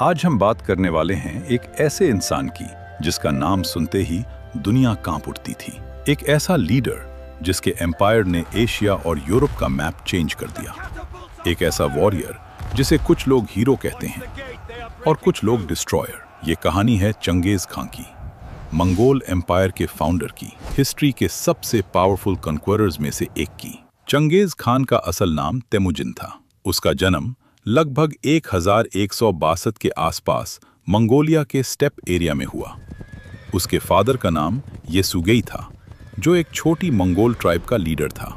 आज हम बात करने वाले हैं एक ऐसे इंसान की जिसका नाम सुनते ही दुनिया कांप उठती थी। एक ऐसा लीडर जिसके एम्पायर ने एशिया और यूरोप का मैप चेंज कर दिया। एक ऐसा वॉरियर जिसे कुछ लोग हीरो कहते हैं और कुछ लोग डिस्ट्रॉयर। ये कहानी है चंगेज खां की, मंगोल एम्पायर के फाउंडर की, हिस्ट्री के सबसे पावरफुल कॉन्क्वरर्स में से एक की। चंगेज खान का असल नाम तेमुजिन था। उसका जन्म लगभग 1162 के आसपास मंगोलिया के स्टेप एरिया में हुआ। उसके फादर का नाम येसुगेई था, जो एक छोटी मंगोल ट्राइब का लीडर था।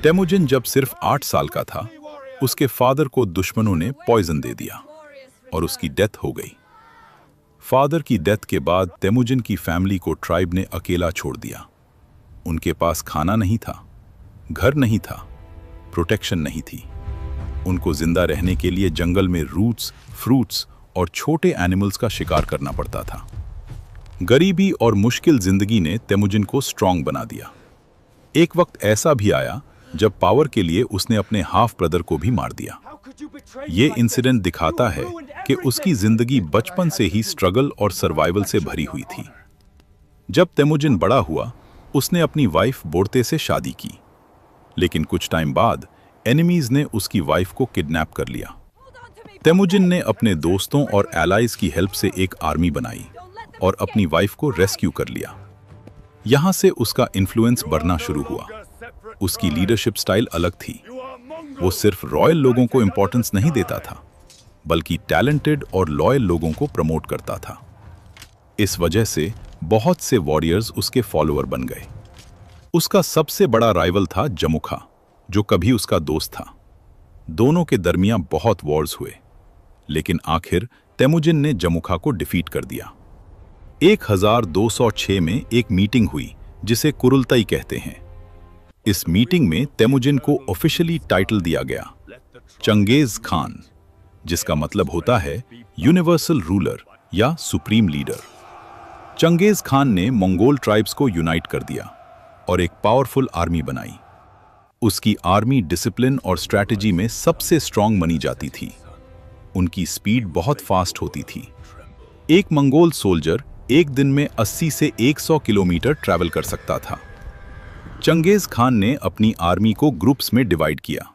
तेमुजिन जब सिर्फ 8 साल का था, उसके फादर को दुश्मनों ने पॉइजन दे दिया और उसकी डेथ हो गई। फादर की डेथ के बाद तेमुजिन की फैमिली को ट्राइब ने अकेला छोड़ दिया। उनके पास खाना नहीं था, घर नहीं था, प्रोटेक्शन नहीं थी। उनको जिंदा रहने के लिए जंगल में रूट्स, फ्रूट्स और छोटे एनिमल्स का शिकार करना पड़ता था। गरीबी और मुश्किल जिंदगी ने तेमुजिन को स्ट्रांग बना दिया। एक वक्त ऐसा भी आया जब पावर के लिए उसने अपने हाफ ब्रदर को भी मार दिया। ये इंसिडेंट दिखाता है कि उसकी जिंदगी बचपन से ही स्ट्रगल और सर्वाइवल से भरी हुई थी। जब तेमुजिन बड़ा हुआ, उसने अपनी वाइफ बोर्ते से शादी की, लेकिन कुछ टाइम बाद एनिमीज ने उसकी वाइफ को किडनैप कर लिया। तेमुजिन ने अपने दोस्तों और एलाइज की हेल्प से एक आर्मी बनाई और अपनी वाइफ को रेस्क्यू कर लिया। यहां से उसका इन्फ्लुएंस बढ़ना शुरू हुआ। उसकी लीडरशिप स्टाइल अलग थी। वो सिर्फ रॉयल लोगों को इंपॉर्टेंस नहीं देता था, बल्कि टैलेंटेड और लॉयल लोगों को प्रमोट करता था। इस वजह से बहुत से वॉरियर्स उसके फॉलोअर बन गए। उसका सबसे बड़ा राइवल था जमुखा, जो कभी उसका दोस्त था। दोनों के दरमियान बहुत वॉर्स हुए, लेकिन आखिर तेमुजिन ने जमुखा को डिफीट कर दिया। 1206 में एक मीटिंग हुई जिसे कुरुलताई कहते हैं। इस मीटिंग में तेमुजिन को ऑफिशियली टाइटल दिया गया चंगेज खान, जिसका मतलब होता है यूनिवर्सल रूलर या सुप्रीम लीडर। चंगेज खान ने मंगोल ट्राइब्स को यूनाइट कर दिया और एक पावरफुल आर्मी बनाई। उसकी आर्मी डिसिप्लिन और स्ट्रैटेजी में सबसे स्ट्रांग मानी जाती थी। उनकी स्पीड बहुत फास्ट होती थी। एक मंगोल सोल्जर एक दिन में 80 से 100 किलोमीटर ट्रैवल कर सकता था। चंगेज खान ने अपनी आर्मी को ग्रुप्स में डिवाइड किया।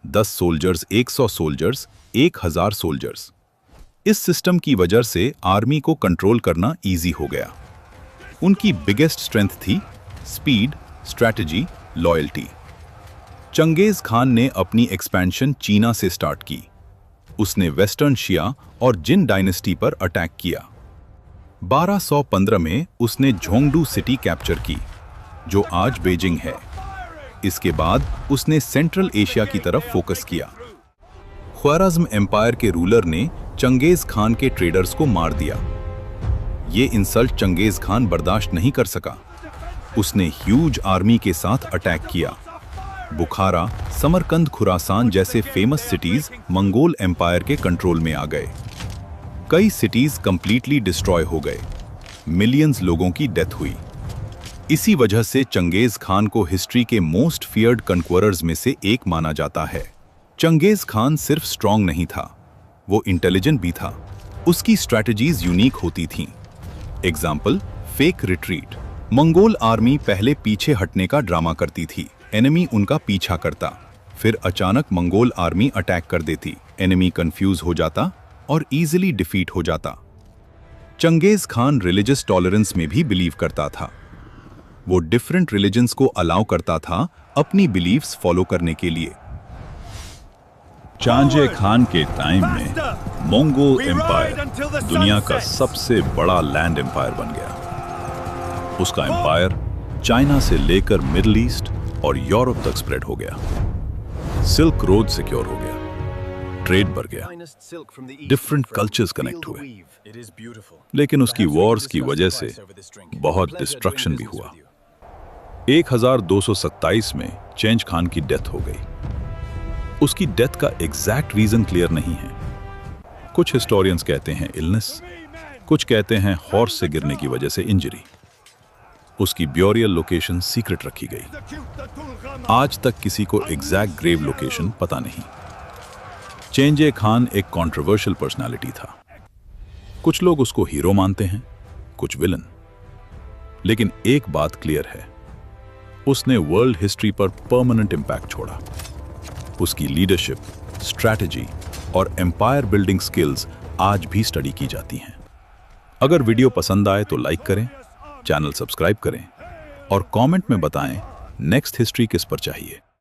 10 सोल्जर्स, 100 सोल्जर्स, 1000 सोल्जर्स। इस सिस्टम की वजह से आर्मी को कंट्रोल करना इजी हो गया। उनकी बिगेस्ट स्ट्रेंथ थी speed, strategy, loyalty. Genghis Khan ने अपनी एक्सपेंशन चीना से स्टार्ट की। उसने वेस्टर्न शिया और जिन डायनेस्टी पर अटैक किया। 1215 में उसने झोंगडू सिटी कैप्चर की, जो आज बीजिंग है। इसके बाद उसने सेंट्रल एशिया की तरफ फोकस किया। ख्वाराज़्म एम्पायर के रूलर ने चंगेज खान के ट्रेडर्स को मार दिया। ये इंसल्ट चंगेज खान बर्दाश्त नहीं कर सका। उसने ह्यूज आर्मी के साथ अटैक किया। बुखारा, समरकंद, खुरासान जैसे फेमस सिटीज मंगोल एम्पायर के कंट्रोल में आ गए। कई सिटीज कंप्लीटली डिस्ट्रॉय हो गए। मिलियंस लोगों की डेथ हुई। इसी वजह से चंगेज खान को हिस्ट्री के मोस्ट फियर्ड कॉन्क्वरर्स में से एक माना जाता है। चंगेज खान सिर्फ स्ट्रांग नहीं था, वो इंटेलिजेंट भी था। उसकी स्ट्रैटेजीज यूनिक होती थीं। Example, fake retreat. Mongol army पहले पीछे हटने का ड्रामा करती थी। एनिमी उनका पीछा करता, फिर अचानक मंगोल आर्मी अटैक कर देती। एनिमी कंफ्यूज हो जाता और इजीली डिफीट हो जाता। चंगेज खान रिलीजियस टॉलरेंस में भी बिलीव करता था। वो डिफरेंट रिलीजन्स को अलाउ करता था अपनी बिलीव्स फॉलो करने के लिए। चांजे खान के टाइम में मंगोल एम्पायर दुनिया का सबसे बड़ा लैंड एम्पायर बन गया। उसका एम्पायर चाइना से लेकर मिडिल ईस्ट और यूरोप तक स्प्रेड हो गया। सिल्क रोड सिक्योर हो गया, ट्रेड बढ़ गया, डिफरेंट कल्चर्स कनेक्ट हुए। लेकिन उसकी वॉर्स की वजह से बहुत डिस्ट्रक्शन भी हुआ। 1227 में चेंज खान की डेथ हो गई। उसकी डेथ का एग्जैक्ट रीजन क्लियर नहीं है। कुछ हिस्टोरियंस कहते हैं इलनेस, कुछ कहते हैं हॉर्स से गिरने की वजह से इंजरी। उसकी ब्यूरियल लोकेशन सीक्रेट रखी गई। आज तक किसी को एग्जैक्ट ग्रेव लोकेशन पता नहीं। चेंजे खान एक कंट्रोवर्शियल पर्सनालिटी था। कुछ लोग उसको हीरो मानते हैं, कुछ विलन। लेकिन एक बात क्लियर है, उसने वर्ल्ड हिस्ट्री पर परमानेंट इंपैक्ट छोड़ा। उसकी लीडरशिप, स्ट्रैटेजी और एम्पायर बिल्डिंग स्किल्स आज भी स्टडी की जाती हैं। अगर वीडियो पसंद आए तो लाइक करें, चैनल सब्सक्राइब करें और कमेंट में बताएं नेक्स्ट हिस्ट्री किस पर चाहिए।